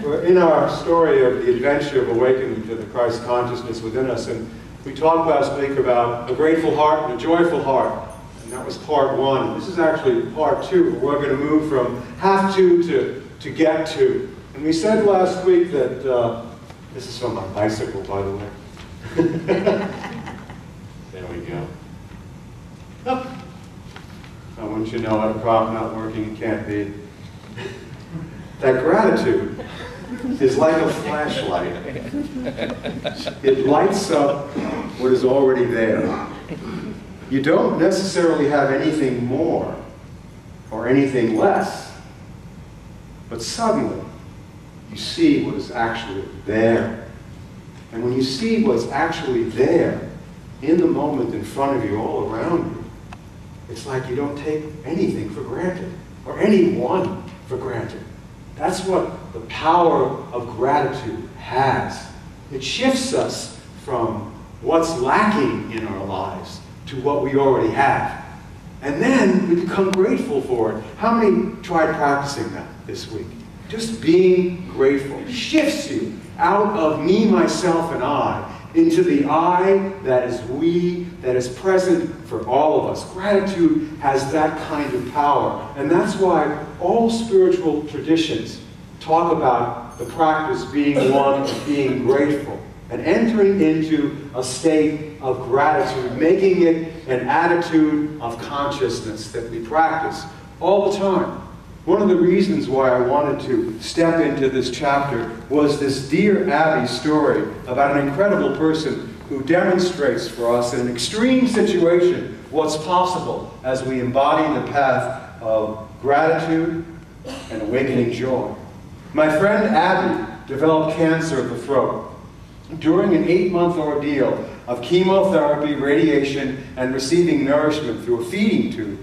We're in our story of the adventure of awakening to the Christ consciousness within us, and we talked last week about a grateful heart and a joyful heart, and that was part one. This is actually part two. We're going to move from have to get to. And we said last week that, this is from my bicycle, by the way. There we go. Oh. I want you to know how a prop not working, it can't be. That gratitude is like a flashlight. It lights up what is already there. You don't necessarily have anything more or anything less, but suddenly you see what is actually there. And when you see what's actually there in the moment in front of you, all around you, it's like you don't take anything for granted or anyone for granted. That's what the power of gratitude has. It shifts us from what's lacking in our lives to what we already have. And then we become grateful for it. How many tried practicing that this week? Just being grateful shifts you out of me, myself, and I into the I that is we, that is present for all of us. Gratitude has that kind of power. And that's why all spiritual traditions talk about the practice being one of being grateful and entering into a state of gratitude, making it an attitude of consciousness that we practice all the time. One of the reasons why I wanted to step into this chapter was this Dear Abby story about an incredible person who demonstrates for us in an extreme situation what's possible as we embody the path of gratitude and awakening joy. My friend Abby developed cancer of the throat. During an 8-month ordeal of chemotherapy, radiation, and receiving nourishment through a feeding tube,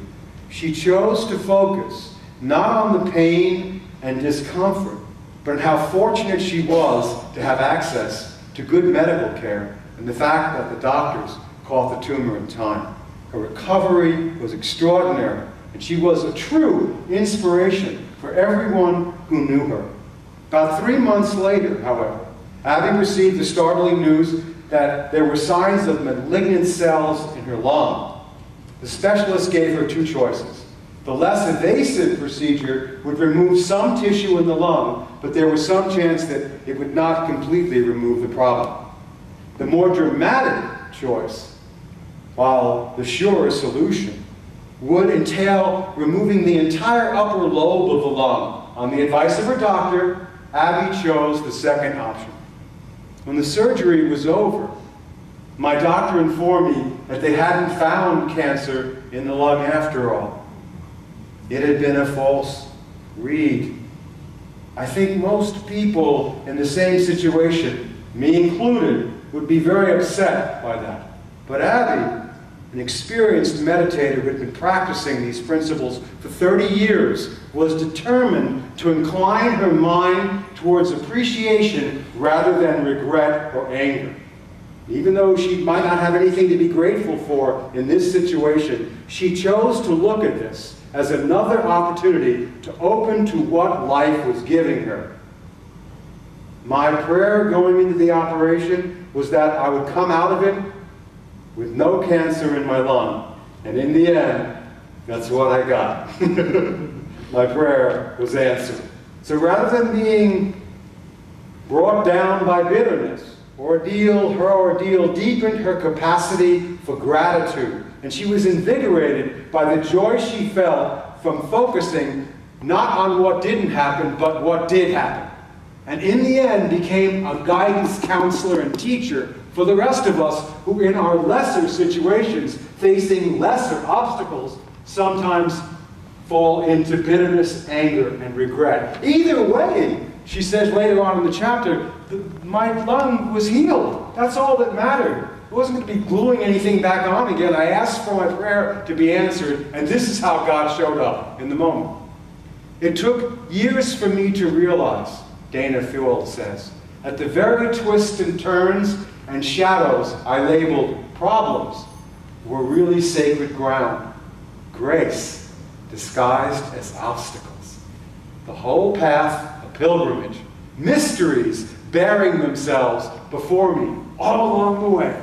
she chose to focus not on the pain and discomfort, but on how fortunate she was to have access to good medical care and the fact that the doctors caught the tumor in time. Her recovery was extraordinary, and she was a true inspiration for everyone who knew her. About 3 months later, however, Abby received the startling news that there were signs of malignant cells in her lung. The specialist gave her 2 choices. The less invasive procedure would remove some tissue in the lung, but there was some chance that it would not completely remove the problem. The more dramatic choice, while the surer solution, would entail removing the entire upper lobe of the lung. On the advice of her doctor, Abby chose the second option. When the surgery was over, my doctor informed me that they hadn't found cancer in the lung after all. It had been a false read. I think most people in the same situation, me included, would be very upset by that. But Abby, an experienced meditator who had been practicing these principles for 30 years, was determined to incline her mind towards appreciation rather than regret or anger. Even though she might not have anything to be grateful for in this situation, she chose to look at this as another opportunity to open to what life was giving her. My prayer going into the operation was that I would come out of it with no cancer in my lung. And in the end, that's what I got. My prayer was answered. So rather than being brought down by bitterness, her ordeal deepened her capacity for gratitude. And she was invigorated by the joy she felt from focusing not on what didn't happen, but what did happen. And in the end became a guidance counselor and teacher for the rest of us who in our lesser situations, facing lesser obstacles, sometimes fall into bitterness, anger, and regret. Either way, she says later on in the chapter, my lung was healed. That's all that mattered. I wasn't going to be gluing anything back on again. I asked for my prayer to be answered, and this is how God showed up in the moment. It took years for me to realize, Dana Fuel says, at the very twists and turns and shadows I labeled problems were really sacred ground. Grace disguised as obstacles. The whole path, a pilgrimage, mysteries bearing themselves before me all along the way.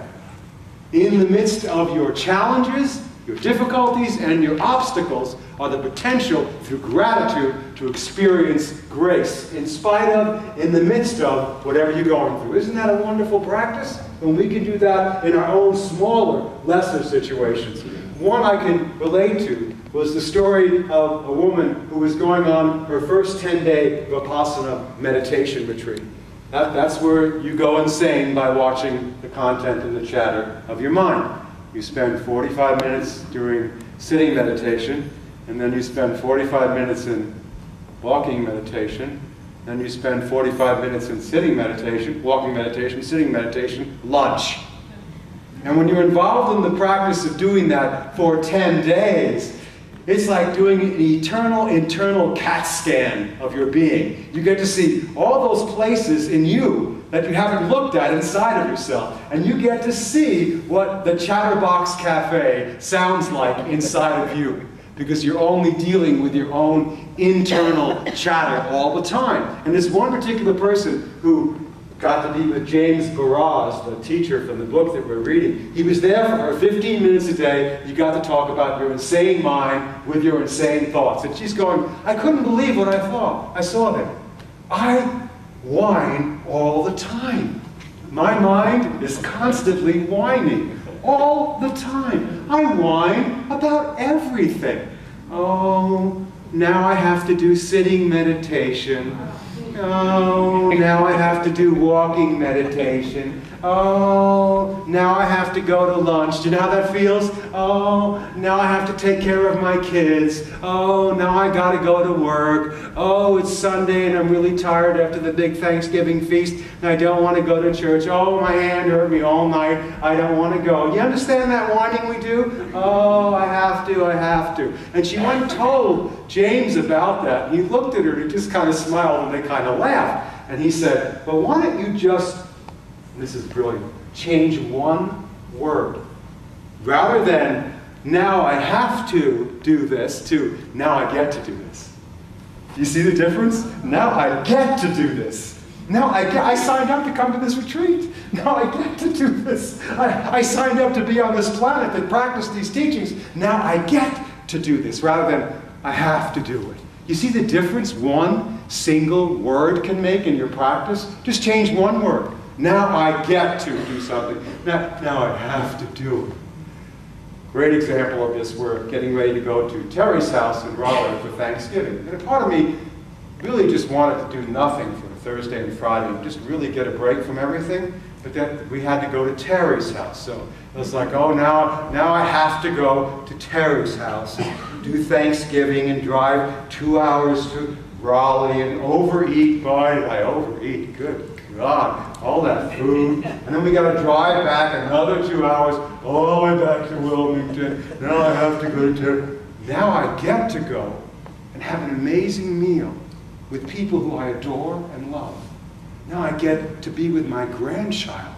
In the midst of your challenges, your difficulties, and your obstacles are the potential through gratitude to experience grace in spite of, in the midst of, whatever you're going through. Isn't that a wonderful practice? And we can do that in our own smaller, lesser situations. One I can relate to was the story of a woman who was going on her first 10-day Vipassana meditation retreat. That's where you go insane by watching the content and the chatter of your mind. You spend 45 minutes during sitting meditation, and then you spend 45 minutes in walking meditation, then you spend 45 minutes in sitting meditation, walking meditation, sitting meditation, lunch. And when you're involved in the practice of doing that for 10 days, it's like doing an eternal internal CAT scan of your being. You get to see all those places in you that you haven't looked at inside of yourself. And you get to see what the Chatterbox Cafe sounds like inside of you. Because you're only dealing with your own internal chatter all the time. And this one particular person who got to be with James Baraz, the teacher from the book that we're reading. He was there for her 15 minutes a day. You got to talk about your insane mind with your insane thoughts. And she's going, I couldn't believe what I thought. I saw that. I whine all the time. My mind is constantly whining all the time. I whine about everything. Oh, now I have to do sitting meditation. Oh, now I have to do walking meditation. Oh, now I have to go to lunch. Do you know how that feels? Oh, now I have to take care of my kids. Oh, now I gotta go to work. Oh, it's Sunday and I'm really tired after the big Thanksgiving feast and I don't want to go to church. Oh, my hand hurt me all night. I don't want to go. You understand that whining we do? Oh, I have to, I have to. And she went and told James about that. And he looked at her and he just kind of smiled and they kind of laughed. And he said, well, why don't you just, this is brilliant, change one word. Rather than, now I have to do this, to, now I get to do this. Do you see the difference? Now I get to do this. Now I signed up to come to this retreat. Now I get to do this. I signed up to be on this planet that practice these teachings. Now I get to do this, rather than I have to do it. You see the difference one single word can make in your practice? Just change one word. Now I get to do something. Now I have to do it. Great example of this, we're getting ready to go to Terry's house in Raleigh for Thanksgiving. And a part of me really just wanted to do nothing for Thursday and Friday and just really get a break from everything. But then we had to go to Terry's house. So it was like, oh, now I have to go to Terry's house and do Thanksgiving and drive 2 hours to Raleigh and overeat. Boy, I overeat. Good God, all that food. And then we got to drive back another 2 hours all the way back to Wilmington. Now I have to go to Terry. Now I get to go and have an amazing meal with people who I adore and love. Now I get to be with my grandchild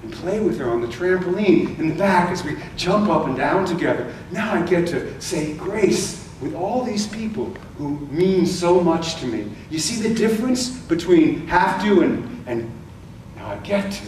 and play with her on the trampoline in the back as we jump up and down together. Now I get to say grace with all these people who mean so much to me. You see the difference between have to and now I get to.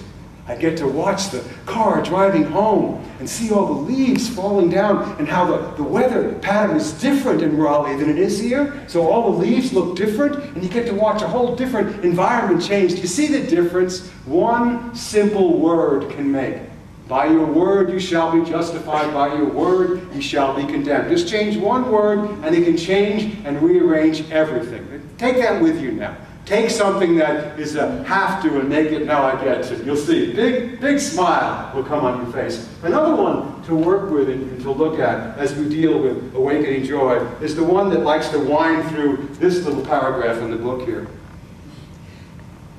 I get to watch the car driving home and see all the leaves falling down and how the weather pattern is different in Raleigh than it is here. So all the leaves look different and you get to watch a whole different environment change. Do you see the difference one simple word can make? By your word you shall be justified, by your word you shall be condemned. Just change one word and it can change and rearrange everything. Take that with you now. Take something that is a have to and make it now I get to. You'll see. Big smile will come on your face. Another one to work with and to look at as we deal with awakening joy is the one that likes to wind through this little paragraph in the book here.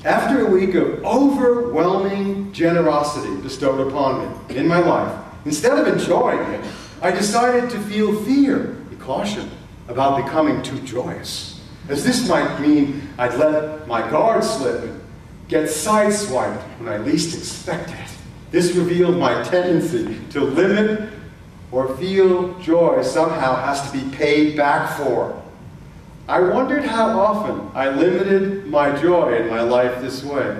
After a week of overwhelming generosity bestowed upon me in my life, instead of enjoying it, I decided to feel fear and caution about becoming too joyous. As this might mean I'd let my guard slip and get sideswiped when I least expected it. This revealed my tendency to limit or feel joy somehow has to be paid back for. I wondered how often I limited my joy in my life this way.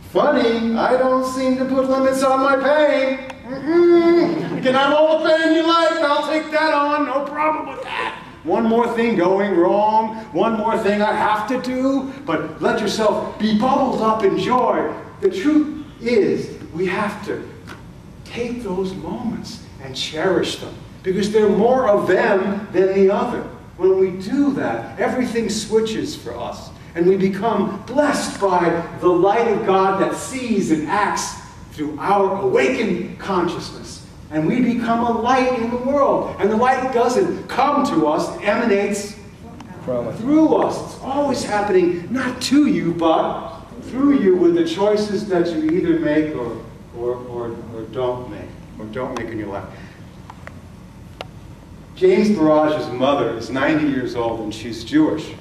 Funny, I don't seem to put limits on my pain. You can have all the pain you like, I'll take that on, no problem with that. One more thing going wrong, one more thing I have to do, but let yourself be bubbled up in joy. The truth is, we have to take those moments and cherish them, because there are more of them than the other. When we do that, everything switches for us, and we become blessed by the light of God that sees and acts through our awakened consciousness. And we become a light in the world. And the light doesn't come to us, it emanates through us. It's always happening, not to you, but through you, with the choices that you either make or don't make, in your life. James Barage's mother is 90 years old, and she's Jewish.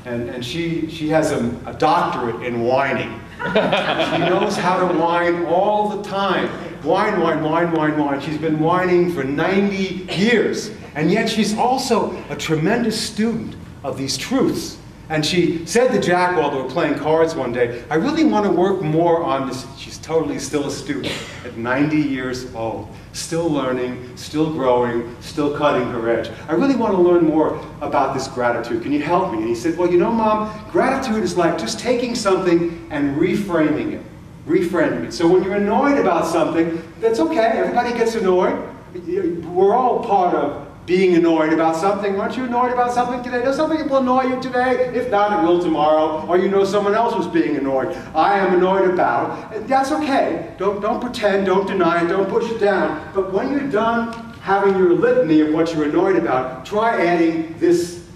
And she has a doctorate in whining. She knows how to whine all the time. Whine, whine, whine, whine, whine. She's been whining for 90 years. And yet she's also a tremendous student of these truths. And she said to Jack while they were playing cards one day, I really want to work more on this. She's totally still a student at 90 years old. Still learning, still growing, still cutting her edge. I really want to learn more about this gratitude. Can you help me? And he said, well, you know, Mom, gratitude is like just taking something and reframing it. Reframing it. So when you're annoyed about something, that's okay. Everybody gets annoyed. We're all part of being annoyed about something. Aren't you annoyed about something today? Does something will annoy you today? If not, it will tomorrow. Or you know someone else who's being annoyed. I am annoyed about. That's okay. Don't pretend, don't deny it, don't push it down. But when you're done having your litany of what you're annoyed about, try adding this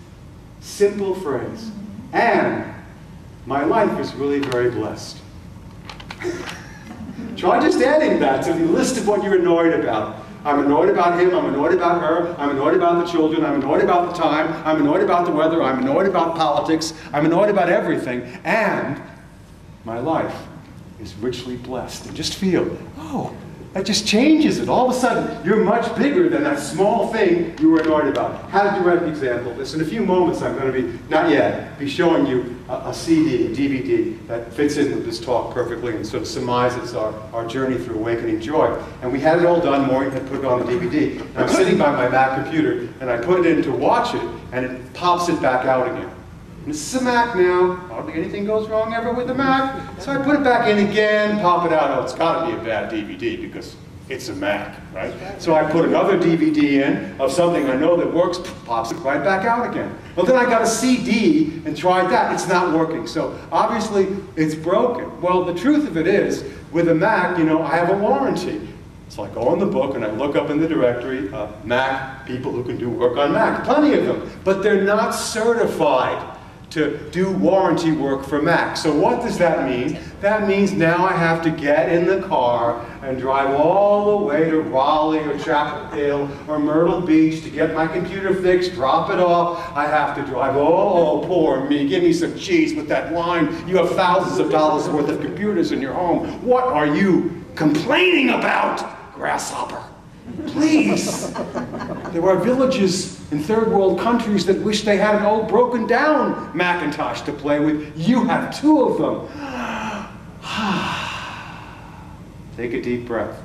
simple phrase. And my life is really very blessed. Try just adding that to the list of what you're annoyed about. I'm annoyed about him, I'm annoyed about her, I'm annoyed about the children, I'm annoyed about the time, I'm annoyed about the weather, I'm annoyed about politics, I'm annoyed about everything, and my life is richly blessed. And just feel, oh, that just changes it. All of a sudden, you're much bigger than that small thing you were annoyed about. How to direct example of this. In a few moments, I'm going to be, not yet, be showing you a CD, a DVD that fits in with this talk perfectly and sort of surmises our journey through awakening joy. And we had it all done. Maureen had put it on the DVD. And I'm sitting by my Mac computer, and I put it in to watch it, and it pops it back out again. And this is a Mac now. Hardly anything goes wrong ever with the Mac. So I put it back in again, pop it out. Oh, it's got to be a bad DVD because it's a Mac, right? So I put another DVD in of something I know that works, pops it right back out again. Well, then I got a CD and tried that. It's not working. So obviously it's broken. Well, the truth of it is, with a Mac, you know, I have a warranty. So I go on the book and I look up in the directory, Mac, people who can do work on Mac. Plenty of them. But they're not certified to do warranty work for Mac. So what does that mean? That means now I have to get in the car and drive all the way to Raleigh or Chapel Hill or Myrtle Beach to get my computer fixed, drop it off. I have to drive, oh, poor me, give me some cheese with that line. You have thousands of dollars worth of computers in your home. What are you complaining about, grasshopper? Please. There are villages in third world countries that wish they had an old broken down Macintosh to play with. You have two of them. Take a deep breath.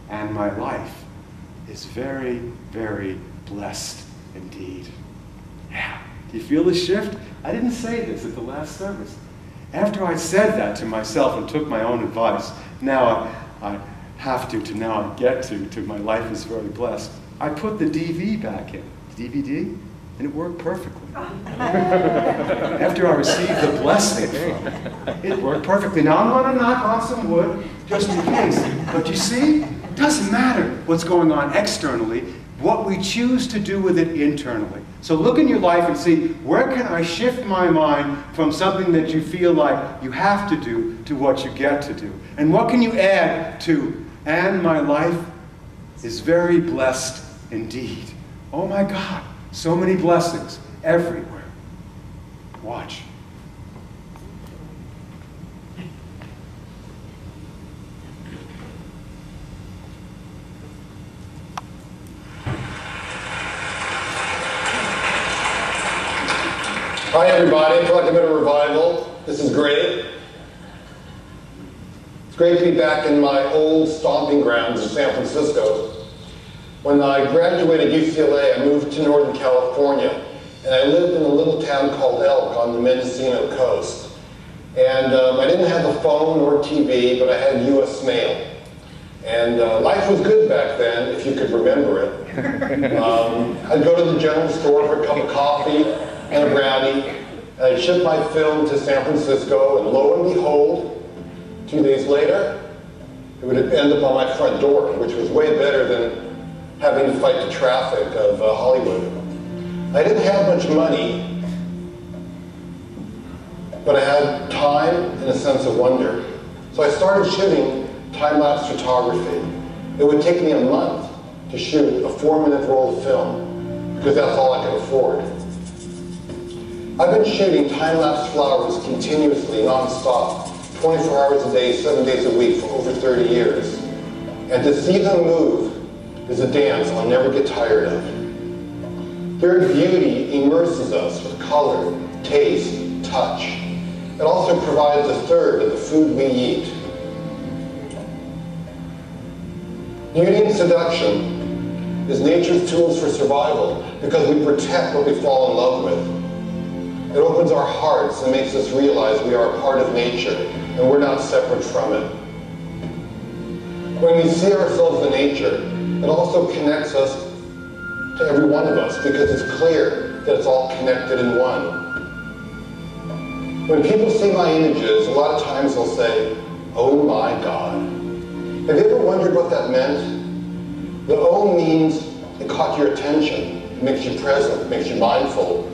And my life is very, very blessed indeed. Yeah. Do you feel the shift? I didn't say this at the last service. After I said that to myself and took my own advice, now I have to now I get to my life is very blessed. I put the DV back in, DVD, and it worked perfectly. After I received the blessing from it, it worked perfectly. Now I'm going to knock on some wood, just in case. But you see, it doesn't matter what's going on externally, what we choose to do with it internally. So look in your life and see, where can I shift my mind from something that you feel like you have to do to what you get to do? And what can you add to, and my life is very blessed indeed. Oh my God, so many blessings everywhere. Watch. Hi everybody, I feel like I'm in a revival. This is great. It's great to be back in my old stomping grounds in San Francisco. When I graduated UCLA, I moved to Northern California, and I lived in a little town called Elk on the Mendocino coast. And I didn't have a phone or TV, but I had US mail. And life was good back then, if you could remember it. I'd go to the general store for a cup of coffee and a brownie, and I'd ship my film to San Francisco, and lo and behold, 2 days later, it would end up on my front door, which was way better than having to fight the traffic of Hollywood. I didn't have much money, but I had time and a sense of wonder. So I started shooting time-lapse photography. It would take me a month to shoot a 4-minute roll of film, because that's all I could afford. I've been shooting time-lapse flowers continuously, non-stop, 24 hours a day, 7 days a week for over 30 years. And to see them move is a dance I'll never get tired of. Their beauty immerses us with color, taste, touch. It also provides a third of the food we eat. Beauty and seduction is nature's tools for survival because we protect what we fall in love with. It opens our hearts and makes us realize we are a part of nature and we're not separate from it. When we see ourselves in nature, it also connects us to every one of us because it's clear that it's all connected in one. When people see my images, a lot of times they'll say, "Oh my God." Have you ever wondered what that meant? The "oh" means it caught your attention, it makes you present, it makes you mindful.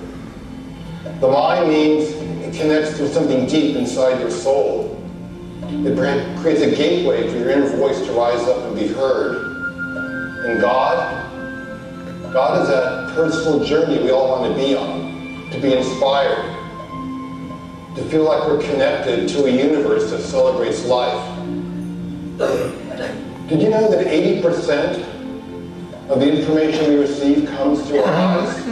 The "my" means it connects to something deep inside your soul. It creates a gateway for your inner voice to rise up and be heard. And God is that personal journey we all want to be on, to be inspired, to feel like we're connected to a universe that celebrates life. Did you know that 80% of the information we receive comes through our eyes?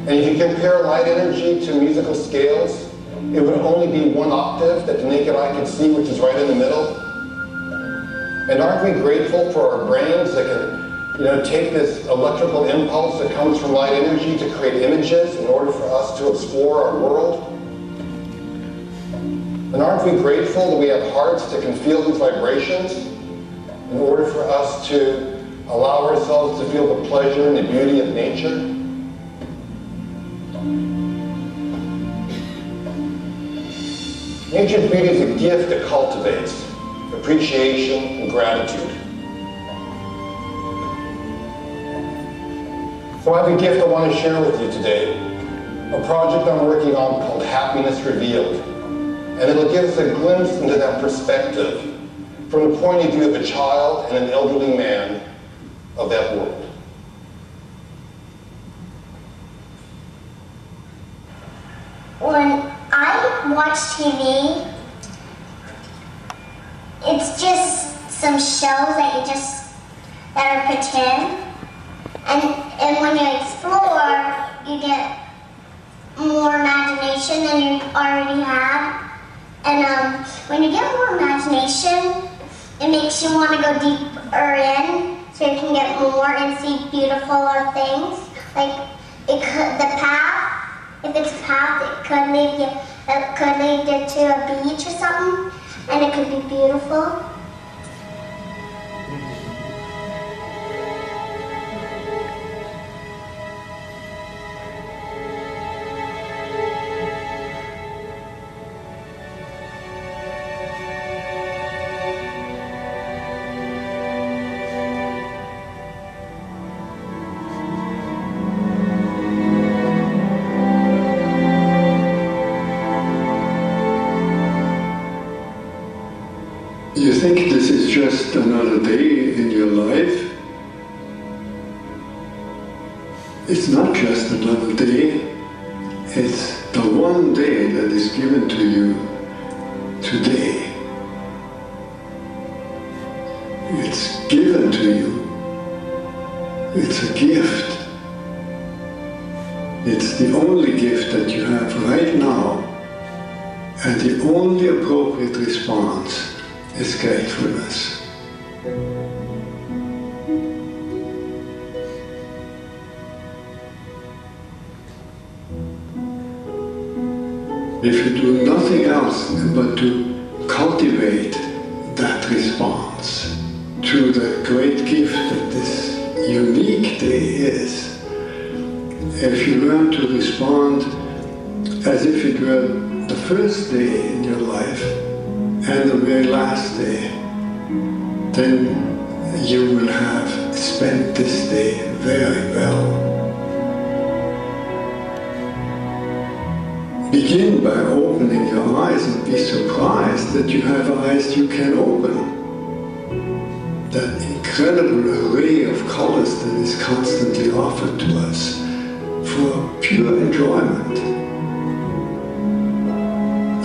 And if you compare light energy to musical scales, it would only be 1 octave that the naked eye can see, which is right in the middle. And aren't we grateful for our brains that can, take this electrical impulse that comes from light energy to create images in order for us to explore our world? And aren't we grateful that we have hearts that can feel these vibrations in order for us to allow ourselves to feel the pleasure and the beauty of nature? Nature's beauty is a gift that cultivates appreciation and gratitude. So I have a gift I want to share with you today, a project I'm working on called Happiness Revealed. And it'll give us a glimpse into that perspective from the point of view of a child and an elderly man of that world. When I watch TV, it's just some shows that are pretend. And when you explore, you get more imagination than you already have. And when you get more imagination, it makes you want to go deeper in, so you can get more and see beautiful things. Like the path. If it's a path, it could lead you to a beach or something, and it could be beautiful. You think this is just another day in your life? It's not just another day. It's the one day that is given to you today. It's given to you. It's a gift. It's the only gift that you have And the only appropriate response is gratefulness. If you do nothing else but to cultivate that response to the great gift that this unique day is, if you learn to respond as if it were the first day in your life and the very last day, then you will have spent this day very well. Begin by opening your eyes and be surprised that you have eyes you can open. That incredible array of colors that is constantly offered to us for pure enjoyment.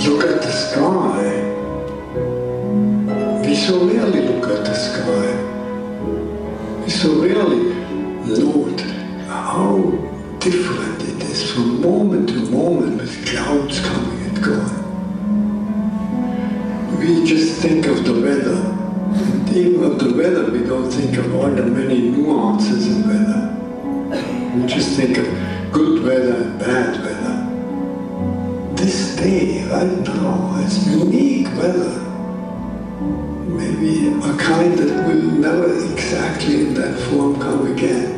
Look at the sky. We so rarely look at the sky. We so rarely note how different it is from moment to moment with clouds coming and going. We just think of the weather, and even of the weather we don't think of all the many nuances in weather. We just think of good weather and bad weather. This day, right now, is unique weather. Maybe a kind that will never exactly in that form come again.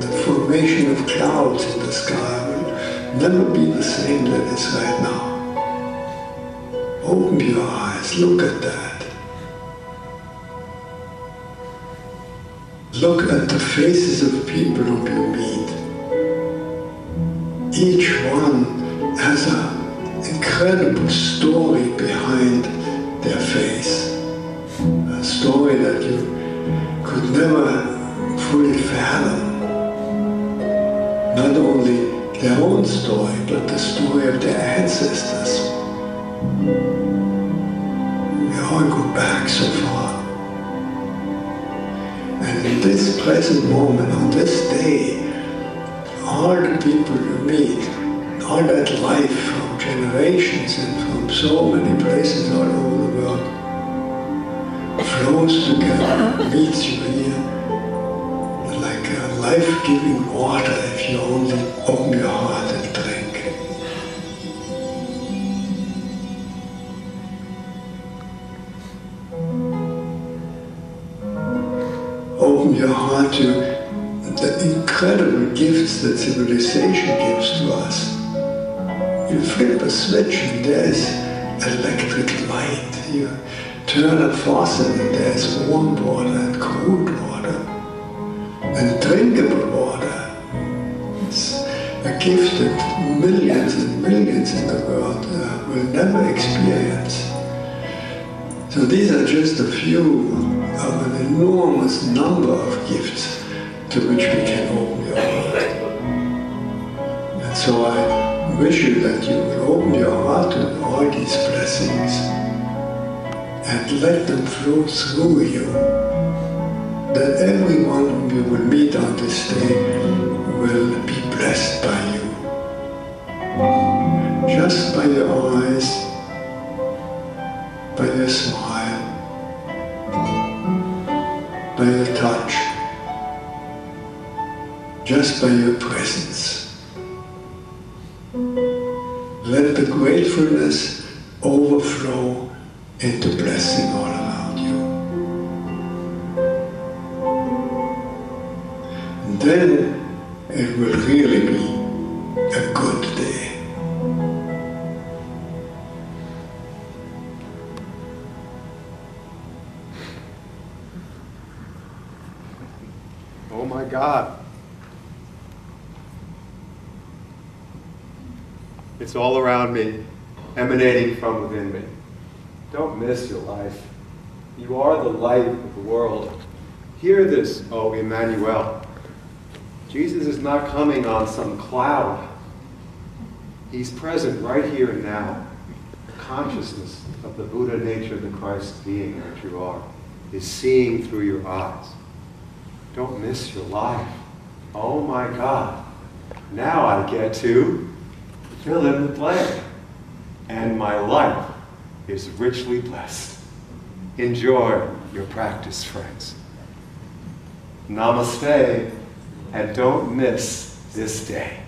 The formation of clouds in the sky will never be the same that is right now. Open your eyes, look at that. Look at the faces of people whom you meet. Each one has an incredible story behind their face. A story that you could never fully fathom. Not only their own story, but the story of their ancestors. We all go back so far. And in this present moment, on this day, all the people you meet, all that life from generations and from so many places all over the world, flows together, meets you here, like a life-giving water if you only open your heart and drink. Open your heart to the incredible gifts that civilization gives to us. You flip a switch and there's electric light. You turn a faucet and there's warm water and cold water and drinkable water. It's a gift that millions and millions in the world will never experience. So these are just a few of an enormous number of gifts to which we can open your heart. And so I wish you that you will open your heart to all these blessings and let them flow through you, that everyone whom you will meet on this day will be blessed by you. Just by your eyes, by your smile, by your touch, just by your presence. Let the gratefulness overflow into blessing all around you. And then it will really be a good day. Oh my God. It's all around me, emanating from within me. Don't miss your life. You are the light of the world. Hear this, O Emmanuel. Jesus is not coming on some cloud. He's present right here and now. The consciousness of the Buddha nature, the Christ being that you are, is seeing through your eyes. Don't miss your life. Oh my God. Now I get to fill in the blank and and my life is richly blessed. Enjoy your practice, friends. Namaste, and don't miss this day.